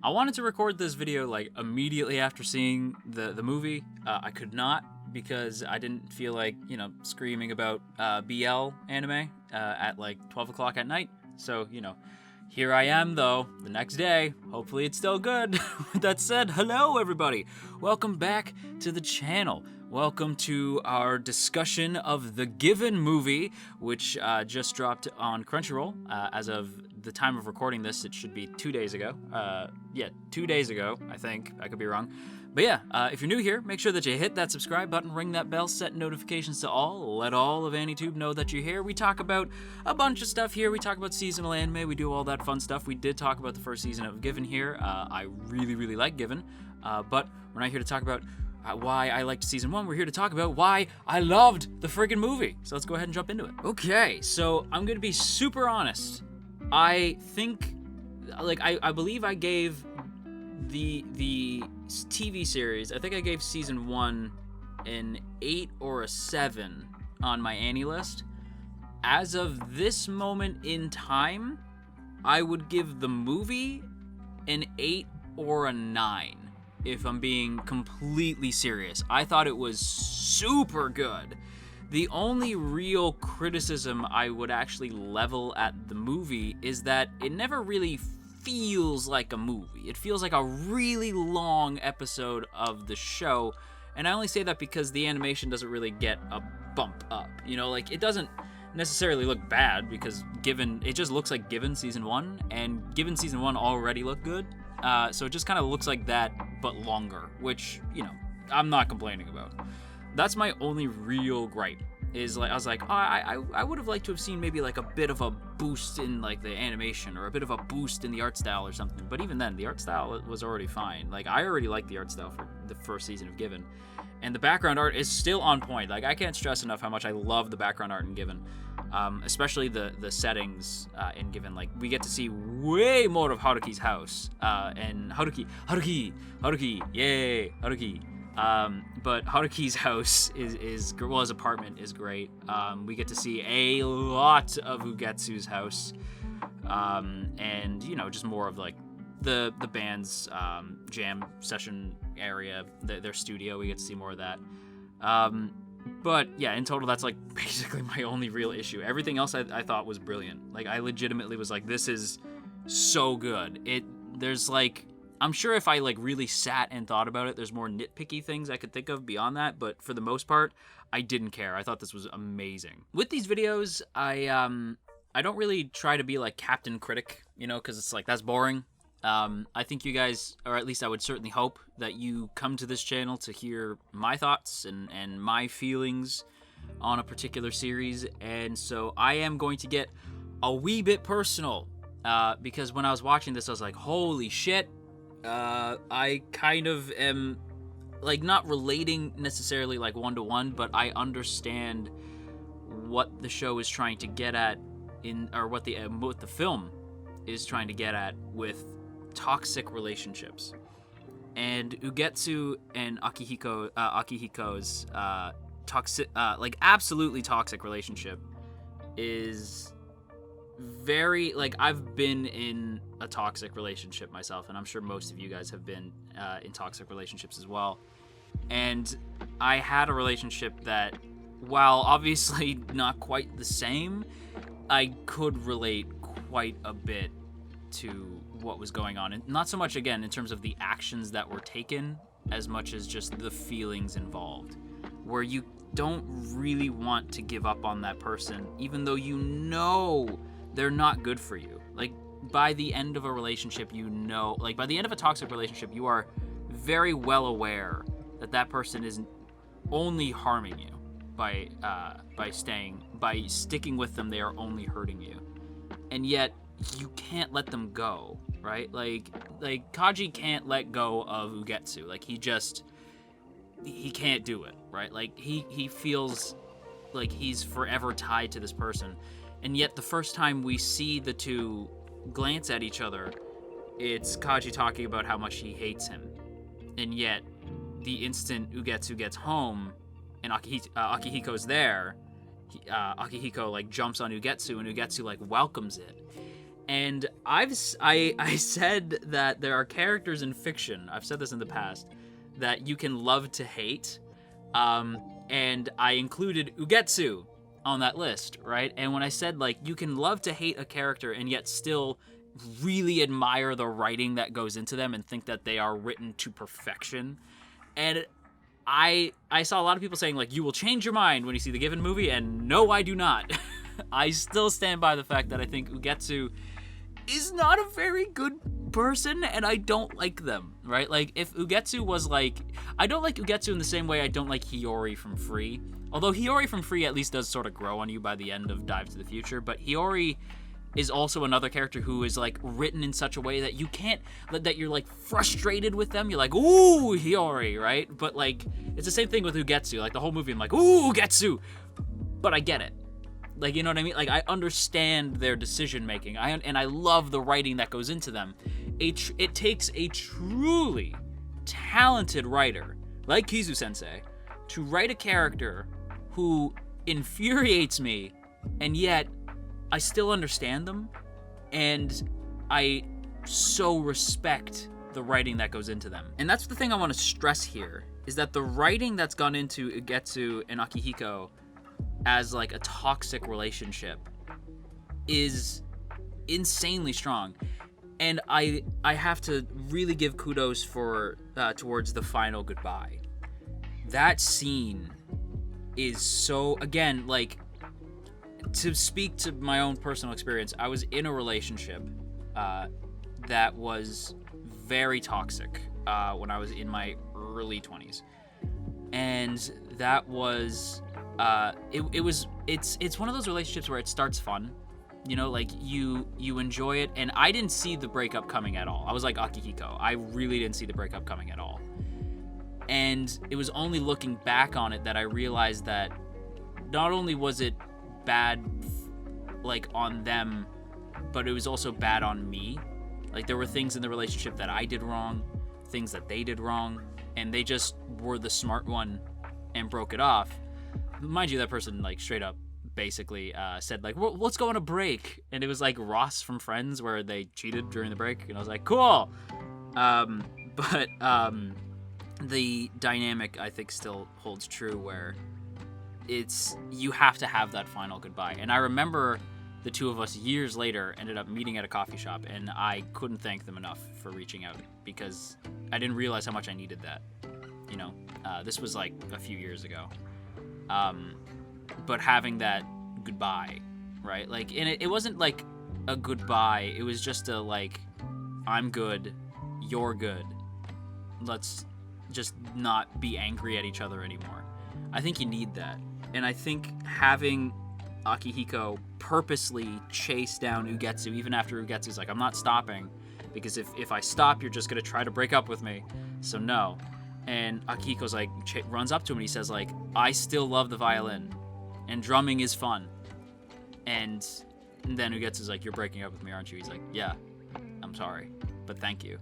I wanted to record this video like immediately after seeing the movie. I could not because I didn't feel like, screaming about BL anime at like 12 o'clock at night. So, here I am though, the next day. Hopefully it's still good. With that said, hello everybody. Welcome back to the channel. Welcome to our discussion of the Given movie, which just dropped on Crunchyroll. As of the time of recording this, it should be 2 days ago. 2 days ago, I think. I could be wrong. But yeah, if you're new here, make sure that you hit that subscribe button, ring that bell, set notifications to all, let all of AniTube know that you're here. We talk about a bunch of stuff here. We talk about seasonal anime. We do all that fun stuff. We did talk about the first season of Given here. I really, really like Given. But we're not here to talk about why I liked season 1. We're here to talk about why I loved the friggin' movie. So let's go ahead and jump into it. Okay, so I'm gonna be super honest. I think, I believe I gave the TV series, I think I gave season 1 an 8 or a 7 on my Annie list. As of this moment in time, I would give the movie an 8 or a 9. If I'm being completely serious. I thought it was super good. The only real criticism I would actually level at the movie is that it never really feels like a movie. It feels like a really long episode of the show, and I only say that because the animation doesn't really get a bump up. It doesn't necessarily look bad because it just looks like Given Season 1, and Given Season 1 already looked good. So it just kind of looks like that, but longer, which, I'm not complaining about. That's my only real gripe, is I was like, I would have liked to have seen maybe like a bit of a boost in like the animation or a bit of a boost in the art style or something. But even then, the art style was already fine. Like, I already liked the art style for the first season of Given. And the background art is still on point. Like, I can't stress enough how much I love the background art in Given. Especially the settings in Given. Like, we get to see way more of Haruki's house. And Haruki, yay, Haruki. But Haruki's house his apartment is great. We get to see a lot of Ugetsu's house. And, just more of like the band's jam session area, their studio. We get to see more of that. But yeah, in total, that's like basically my only real issue. Everything else I thought was brilliant. Like, I legitimately was like, this is so good. There's like, I'm sure if I like really sat and thought about it, there's more nitpicky things I could think of beyond that. But for the most part, I didn't care. I thought this was amazing. With these videos, I don't really try to be like Captain Critic, because it's like, that's boring. I think you guys, or at least I would certainly hope that you come to this channel to hear my thoughts and my feelings on a particular series. And so I am going to get a wee bit personal, because when I was watching this, I was like, holy shit. I kind of am like not relating necessarily like one-to-one, but I understand what the show is trying to get at what the film is trying to get at with toxic relationships. And Ugetsu and Akihiko's toxic, absolutely toxic relationship is very, like, I've been in a toxic relationship myself, and I'm sure most of you guys have been in toxic relationships as well. And I had a relationship that, while obviously not quite the same, I could relate quite a bit to what was going on. And not so much, again, in terms of the actions that were taken, as much as just the feelings involved, where you don't really want to give up on that person, even though they're not good for you. Like, by the end of a relationship, by the end of a toxic relationship, you are very well aware that person is only harming you by sticking with them. They are only hurting you, and yet you can't let them go, right? Like Kaji can't let go of Ugetsu. Like, he can't do it, right? Like, he feels like he's forever tied to this person. And yet the first time we see the two glance at each other, it's Kaji talking about how much he hates him. And yet the instant Ugetsu gets home and Akihiko's there, Akihiko like jumps on Ugetsu, and Ugetsu like welcomes it. And I said that there are characters in fiction, I've said this in the past, that you can love to hate, and I included Ugetsu on that list, right? And when I said, like, you can love to hate a character and yet still really admire the writing that goes into them and think that they are written to perfection. And I saw a lot of people saying, like, you will change your mind when you see the given movie, and no, I do not. I still stand by the fact that I think Ugetsu is not a very good person, and I don't like them, right? Like, if Ugetsu was like... I don't like Ugetsu in the same way I don't like Hiyori from Free. Although Hiyori from Free at least does sort of grow on you by the end of Dive to the Future, but Hiyori is also another character who is, like, written in such a way that you can't... that you're, like, frustrated with them. You're like, ooh, Hiyori, right? But, like, it's the same thing with Ugetsu. Like, the whole movie, I'm like, ooh, Ugetsu! But I get it. Like, you know what I mean? Like, I understand their decision-making, and I love the writing that goes into them. It takes a truly talented writer, like Kizu-sensei, to write a character who infuriates me, and yet I still understand them, and I so respect the writing that goes into them. And that's the thing I want to stress here, is that the writing that's gone into Ugetsu and Akihiko as, like, a toxic relationship is insanely strong. And I have to really give kudos for towards the final goodbye. That scene is so, again, like, to speak to my own personal experience, I was in a relationship that was very toxic when I was in my early 20s. And that was it's one of those relationships where it starts fun, you know, like you enjoy it, and I didn't see the breakup coming at all. I was like Akihiko, I really didn't see the breakup coming at all. And it was only looking back on it that I realized that not only was it bad, like, on them, but it was also bad on me. Like, there were things in the relationship that I did wrong, things that they did wrong, and they just were the smart one and broke it off. Mind you, that person, like, straight up basically said, like, well, let's go on a break. And it was like Ross from Friends, where they cheated during the break. And I was like, cool. But the dynamic, I think, still holds true, where you have to have that final goodbye. And I remember the two of us years later ended up meeting at a coffee shop, and I couldn't thank them enough for reaching out, because I didn't realize how much I needed that. You know, this was like a few years ago. But having that goodbye, right? Like, and it wasn't like a goodbye. It was just a, like, I'm good, you're good. Let's just not be angry at each other anymore. I think you need that. And I think having Akihiko purposely chase down Ugetsu, even after Ugetsu's like, I'm not stopping, because if I stop, you're just going to try to break up with me. So no. And Akihiko's like, runs up to him and he says, like, I still love the violin, and drumming is fun. And then Ugetsu's like, you're breaking up with me, aren't you? He's like, yeah, I'm sorry, but thank you.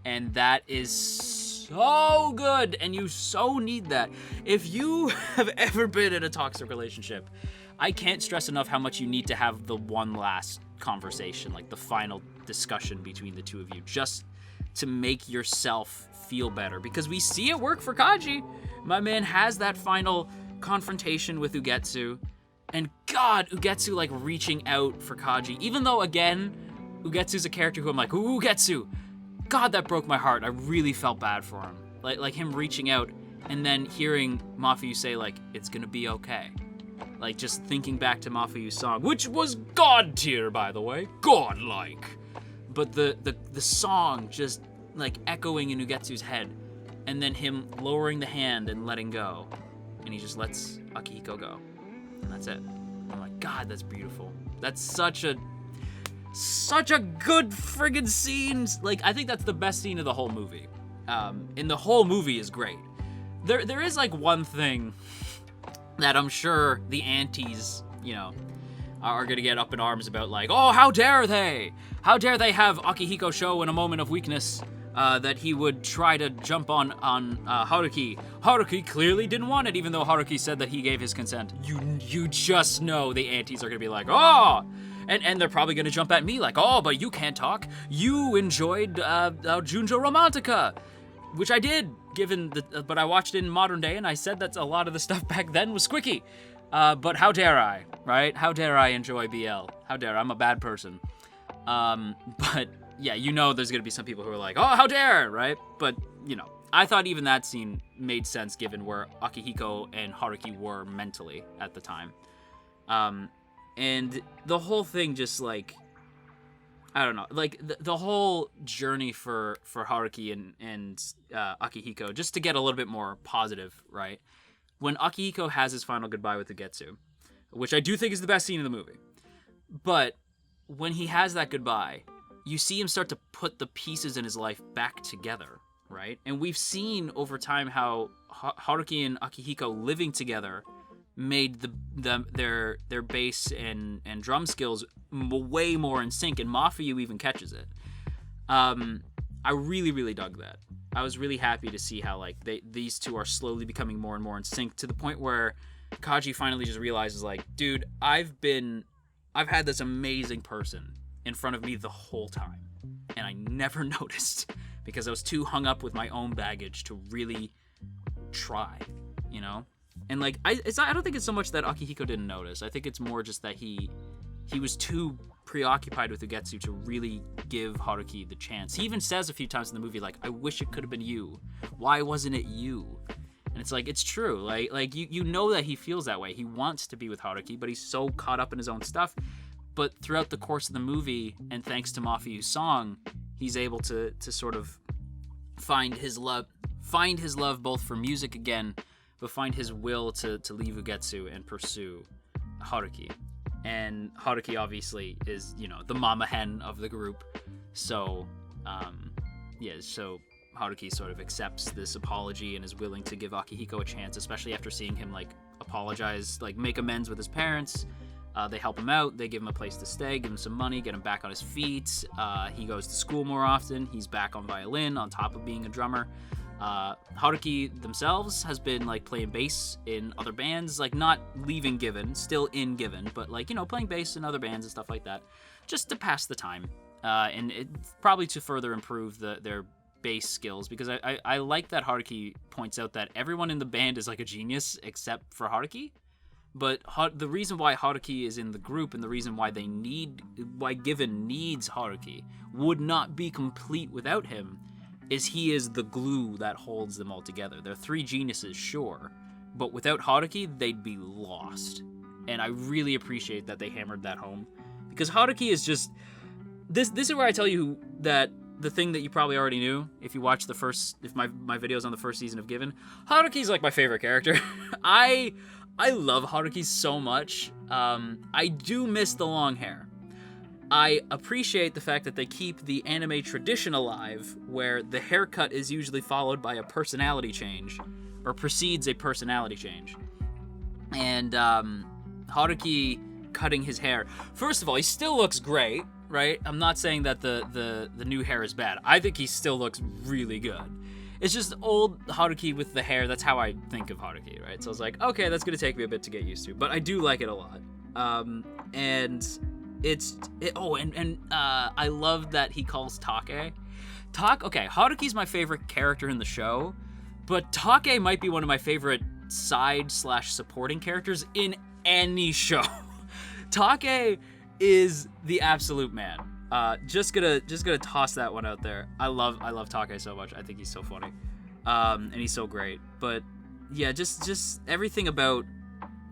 And that is so good, and you so need that. If you have ever been in a toxic relationship, I can't stress enough how much you need to have the one last conversation, like the final discussion between the two of you, just to make yourself feel better. Because we see it work for Kaji. My man has that final confrontation with Ugetsu, and God, Ugetsu, like, reaching out for Kaji, even though, again, Ugetsu's a character who I'm like, ooh, Ugetsu, God, that broke my heart. I really felt bad for him. Like him reaching out and then hearing Mafuyu say, like, it's gonna be okay. Like, just thinking back to Mafuyu's song, which was God tier, by the way, godlike. But the song just, like, echoing in Ugetsu's head, and then him lowering the hand and letting go, and he just lets Akihiko go, and that's it. I'm like, God, that's beautiful. That's such a good friggin' scene. Like, I think that's the best scene of the whole movie. And the whole movie is great. There is, like, one thing that I'm sure the aunties, you know, are gonna get up in arms about, like, oh, how dare they? How dare they have Akihiko show in a moment of weakness that he would try to jump on Haruki. Haruki clearly didn't want it, even though Haruki said that he gave his consent. You just know the aunties are gonna be like, oh, And they're probably going to jump at me like, oh, but you can't talk. You enjoyed Junjo Romantica, which I did, but I watched it in modern day, and I said that a lot of the stuff back then was squicky. But how dare I, right? How dare I enjoy BL? How dare I'm a bad person. But yeah, there's going to be some people who are like, oh, how dare, right? But, I thought even that scene made sense given where Akihiko and Haruki were mentally at the time. And the whole thing just, like, I don't know, like, the whole journey for Haruki and Akihiko, just to get a little bit more positive, right? When Akihiko has his final goodbye with Ugetsu, which I do think is the best scene in the movie, but when he has that goodbye, you see him start to put the pieces in his life back together, right? And we've seen over time how Haruki and Akihiko living together made their bass and drum skills way more in sync, and Mafuyu even catches it. I really, really dug that. I was really happy to see how like these two are slowly becoming more and more in sync, to the point where Kaji finally just realizes, like, dude, I've had this amazing person in front of me the whole time, and I never noticed because I was too hung up with my own baggage to really try, And like I don't think it's so much that Akihiko didn't notice. I think it's more just that he was too preoccupied with Ugetsu to really give Haruki the chance. He even says a few times in the movie, like, I wish it could have been you. Why wasn't it you? And it's like, it's true. Like you know that he feels that way. He wants to be with Haruki, but he's so caught up in his own stuff. But throughout the course of the movie, and thanks to Mafuyu's song, he's able to sort of find his love both for music again, but find his will to leave Ugetsu and pursue Haruki. And Haruki obviously is, the mama hen of the group. So, so Haruki sort of accepts this apology and is willing to give Akihiko a chance, especially after seeing him, like, apologize, like, make amends with his parents. They help him out. They give him a place to stay, give him some money, get him back on his feet. He goes to school more often. He's back on violin on top of being a drummer. Haruki themselves has been, like, playing bass in other bands, like, not leaving Given, still in Given, but, like, playing bass in other bands and stuff like that, just to pass the time. And it probably to further improve their bass skills, because I like that Haruki points out that everyone in the band is, like, a genius except for Haruki. But the reason why Haruki is in the group, and the reason why Given needs Haruki, would not be complete without him, is he is the glue that holds them all together. They're three geniuses, sure, but without Haruki, they'd be lost. And I really appreciate that they hammered that home, because Haruki is just... This is where I tell you that the thing that you probably already knew if you watched my videos on the first season of Given. Haruki's like my favorite character. I love Haruki so much. I do miss the long hair. I appreciate the fact that they keep the anime tradition alive, where the haircut is usually followed by a personality change, or precedes a personality change. And Haruki cutting his hair. First of all, he still looks great, right? I'm not saying that the new hair is bad. I think he still looks really good. It's just old Haruki with the hair. That's how I think of Haruki, right? So I was like, okay, that's gonna take me a bit to get used to, but I do like it a lot. And I love that he calls Take. Okay, Haruki's my favorite character in the show, but Take might be one of my favorite side/supporting characters in any show. Take is the absolute man. Just gonna toss that one out there. I love Take so much. I think he's so funny, and he's so great. But yeah, just everything about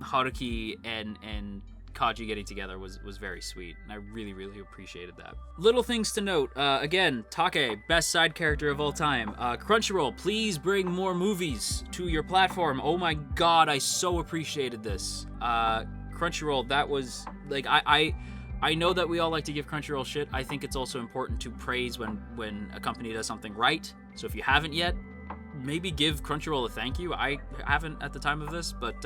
Haruki and Kaji getting together was very sweet, and I really, really appreciated that. Little things to note. Again, Take, best side character of all time. Crunchyroll, please bring more movies to your platform. Oh my god, I so appreciated this. Crunchyroll, that was like I know that we all like to give Crunchyroll shit. I think it's also important to praise when a company does something right. So if you haven't yet, maybe give Crunchyroll a thank you. I haven't at the time of this, but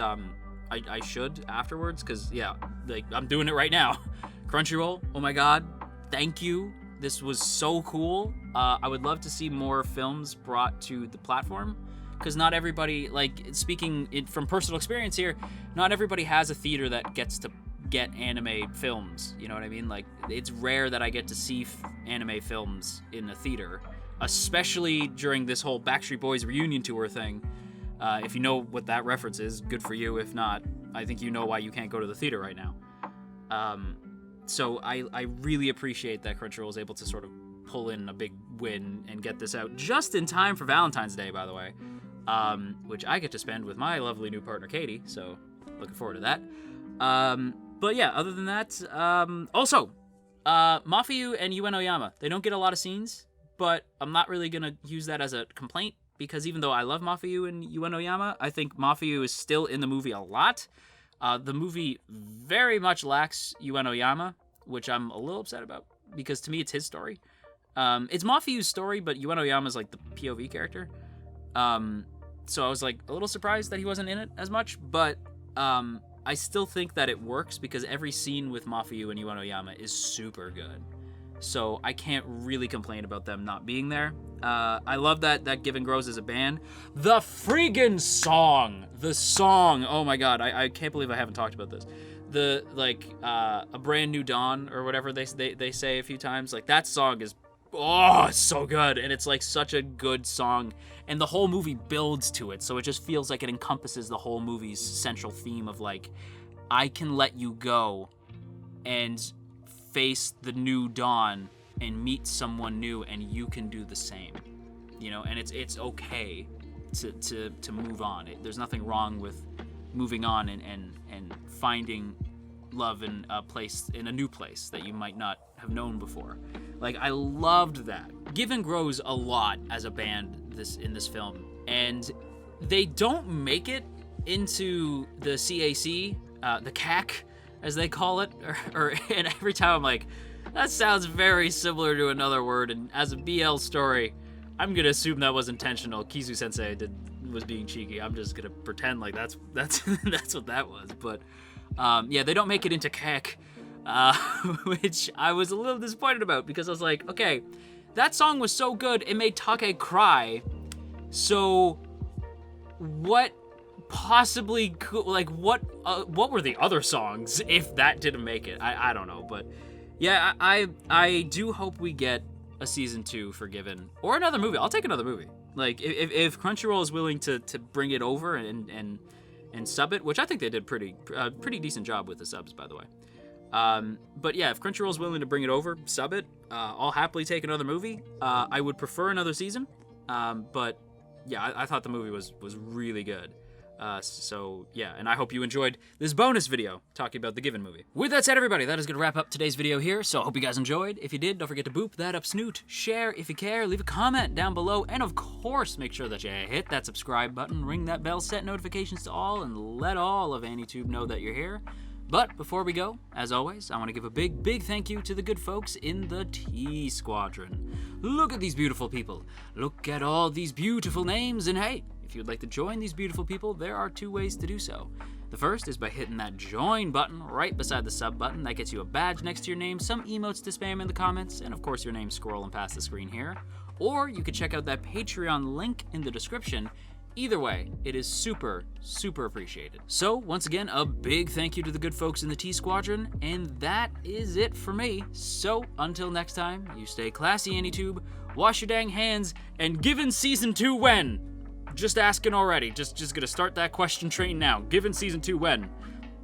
I should afterwards, because yeah, like I'm doing it right now. Crunchyroll, oh my god, thank you. This was so cool. I would love to see more films brought to the platform, because not everybody, like, speaking from personal experience here, not everybody has a theater that gets get anime films. You know what I mean? Like, it's rare that I get to see anime films in a theater, especially during this whole Backstreet Boys reunion tour thing. If you know what that reference is, good for you. If not, I think you know why you can't go to the theater right now. So I really appreciate that Crunchyroll is able to sort of pull in a big win and get this out just in time for Valentine's Day, by the way, which I get to spend with my lovely new partner, Katie, so looking forward to that. But yeah, other than that, also, Mafiu and Yuen Oyama, they don't get a lot of scenes, but I'm not really going to use that as a complaint, because even though I love Mafiu and Yuen Oyama, I think Mafiu is still in the movie a lot. The movie very much lacks Yuen Oyama, which I'm a little upset about, because to me it's his story. It's Mafiu's story, but Yuen Oyama is like the POV character. So I was like a little surprised that he wasn't in it as much, but I still think that it works because every scene with Mafiu and Yuen Oyama is super good. So I can't really complain about them not being there. I love that Given Grows is a band. The friggin' song! The song! Oh my god, I can't believe I haven't talked about this. The, like, A Brand New Dawn, or whatever they say a few times. Like, that song is, oh, it's so good. And it's, like, such a good song. And the whole movie builds to it, so it just feels like it encompasses the whole movie's central theme of, like, I can let you go and face the new dawn and meet someone new, and you can do the same, you know. And it's okay to move on. There's nothing wrong with moving on and finding love in a new place that you might not have known before. Like, I loved that. Given grows a lot as a band in this film, and they don't make it into the CAC, the CAC, as they call it, and every time I'm like, that sounds very similar to another word, and as a BL story, I'm gonna assume that was intentional. Kizu Sensei was being cheeky. I'm just gonna pretend like that's that's what that was. But yeah, they don't make it into CAC, which I was a little disappointed about, because I was like, okay, that song was so good, it made Take cry. So what possibly could, like, what were the other songs if that didn't make it? I don't know, but yeah, I do hope we get a season 2 for Given, or another movie. I'll take another movie. Like, if Crunchyroll is willing to bring it over and sub it, which I think they did pretty decent job with the subs, by the way. But yeah, if Crunchyroll is willing to bring it over, sub it, I'll happily take another movie. I would prefer another season, but yeah, I thought the movie was really good. So yeah, and I hope you enjoyed this bonus video talking about the Given movie. With that said, everybody, that is going to wrap up today's video here, so I hope you guys enjoyed. If you did, don't forget to boop that up snoot, share if you care, leave a comment down below, and of course, make sure that you hit that subscribe button, ring that bell, set notifications to all, and let all of AniTube know that you're here. But before we go, as always, I want to give a big thank you to the good folks in the T Squadron. Look at these beautiful people. Look at all these beautiful names, and hey, if you'd like to join these beautiful people, there are 2 ways to do so. The first is by hitting that join button right beside the sub button. That gets you a badge next to your name, some emotes to spam in the comments, and of course your name scrolling past the screen here. Or you could check out that Patreon link in the description. Either way, it is super appreciated. So once again, a big thank you to the good folks in the T Squadron, and that is it for me. So until next time, you stay classy, AniTube, wash your dang hands, and Given Season 2 when? Just asking already. Just gonna start that question train now. Given Season 2 when?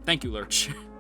Thank you, Lurch.